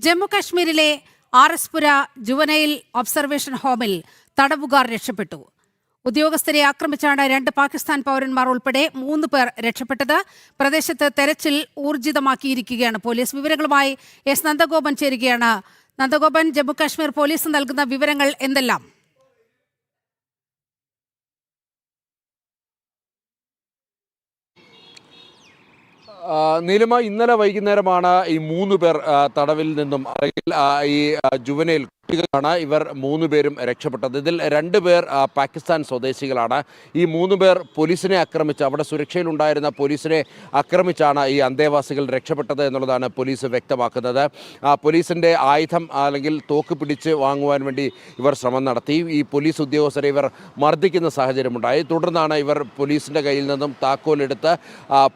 ജമ്മു കാശ്മീരിലെ ആർഎസ്പുര juvenile observation ഹോമിൽ തടവുകാർ രക്ഷപ്പെട്ടു. ഉദ്യോഗസ്ഥരെ ആക്രമിച്ചാണ് 2 പാകിസ്ഥാൻ പൗരന്മാർ ഉൾപ്പെടെ 3 പേർ രക്ഷപ്പെട്ടത്. പ്രദേശത്ത് തെരച്ചിൽ ഊർജിതമാക്കിയിരിക്കുകയാണ് പോലീസ്. വിവരങ്ങളുമായി എസ് നന്ദഗോപൻ ചേരുകയാണ്. നന്ദഗോപൻ, ജമ്മു കാശ്മീർ പോലീസ് നൽകുന്ന വിവരങ്ങൾ എന്തെല്ലാം? നീലിമ, ഇന്നലെ വൈകുന്നേരമാണ് ഈ 3 പേർ തടവിൽ നിന്നും അല്ലെങ്കിൽ ഈ ജുവനൈൽ കുട്ടികളാണ് ഇവർ 3 പേരും രക്ഷപ്പെട്ടത്. ഇതിൽ 2 പേർ പാകിസ്ഥാൻ സ്വദേശികളാണ്. ഈ 3 പേർ പോലീസിനെ ആക്രമിച്ച്, അവിടെ സുരക്ഷയിലുണ്ടായിരുന്ന പോലീസിനെ ആക്രമിച്ചാണ് ഈ അന്തേവാസികൾ രക്ഷപ്പെട്ടത് എന്നുള്ളതാണ് പോലീസ് വ്യക്തമാക്കുന്നത്. പോലീസിൻ്റെ ആയുധം അല്ലെങ്കിൽ തോക്ക് പിടിച്ച് വാങ്ങുവാൻ വേണ്ടി ഇവർ ശ്രമം നടത്തി. ഈ പോലീസ് ഉദ്യോഗസ്ഥരെ ഇവർ മർദ്ദിക്കുന്ന സാഹചര്യമുണ്ടായി. തുടർന്നാണ് ഇവർ പോലീസിൻ്റെ കയ്യിൽ നിന്നും താക്കോലെടുത്ത്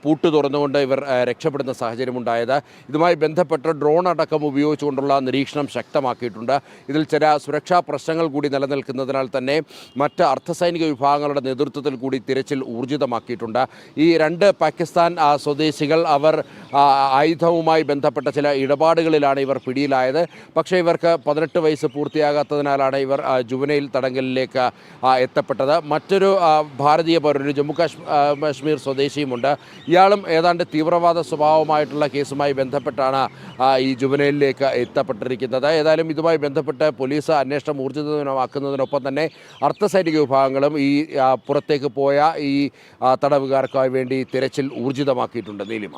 പൂട്ട് തുറന്നുകൊണ്ട് ഇവർ രക്ഷപ്പെടുന്ന സാഹചര്യമുണ്ടായത്. ഇതുമായി ബന്ധപ്പെട്ട് ഡ്രോൺ അടക്കം ഉപയോഗിച്ചുകൊണ്ടുള്ള നിരീക്ഷണം ശക്തമാക്കിയിട്ടുണ്ട്. ഇതിൽ ചില സുരക്ഷാ പ്രശ്നങ്ങൾ കൂടി നിലനിൽക്കുന്നതിനാൽ തന്നെ മറ്റ് അർദ്ധസൈനിക വിഭാഗങ്ങളുടെ നേതൃത്വത്തിൽ കൂടി തിരച്ചിൽ ഊർജിതമാക്കിയിട്ടുണ്ട്. ഈ 2 പാകിസ്ഥാൻ സ്വദേശികൾ അവർ ആയുധവുമായി ബന്ധപ്പെട്ട ചില ഇടപാടുകളിലാണ് ഇവർ പിടിയിലായത്. പക്ഷേ ഇവർക്ക് 18 വയസ്സ് പൂർത്തിയാകാത്തതിനാലാണ് ഇവർ ജുവനൈൽ തടങ്കലിലേക്ക് എത്തപ്പെട്ടത്. മറ്റൊരു ഭാരതീയ പൗരൻ, ജമ്മു കാശ്മീർ സ്വദേശിയുമുണ്ട്. ഇയാളും ഏതാണ്ട് തീവ്രവാദ സ്വഭാവമായിട്ടുള്ള കേസുമായി ബന്ധപ്പെട്ടാണ് ഈ ജുവനൈലിലേക്ക് എത്തപ്പെട്ടിരിക്കുന്നത്. ഏതായാലും ഇതുമായി ബന്ധപ്പെട്ട് പോലീസ് അന്വേഷണം ഊർജിതമാക്കുന്നതിനൊപ്പം തന്നെ അർദ്ധസൈനിക വിഭാഗങ്ങളും ഈ പുറത്തേക്ക് പോയ ഈ തടവുകാർക്കായി വേണ്ടി തിരച്ചിൽ ഊർജിതമാക്കിയിട്ടുണ്ട്. നീലിമ,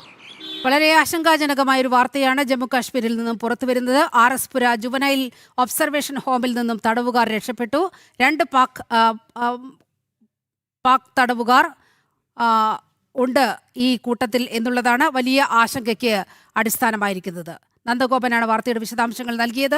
വളരെ ആശങ്കാജനകമായ ഒരു വാർത്തയാണ് ജമ്മു കാശ്മീരിൽ നിന്നും പുറത്തുവരുന്നത്. ആർഎസ്പുര ജുവനൈൽ ഒബ്സർവേഷൻ ഹോമിൽ നിന്നും തടവുകാർ രക്ഷപ്പെട്ടു. 2 പാക് തടവുകാർ ഉണ്ട് ഈ കൂട്ടത്തിൽ എന്നുള്ളതാണ് വലിയ ആശങ്കയ്ക്ക് അടിസ്ഥാനമായിരിക്കുന്നത്. നന്ദഗോപനാണ് വാർത്തയുടെ വിശദാംശങ്ങൾ നൽകിയത്.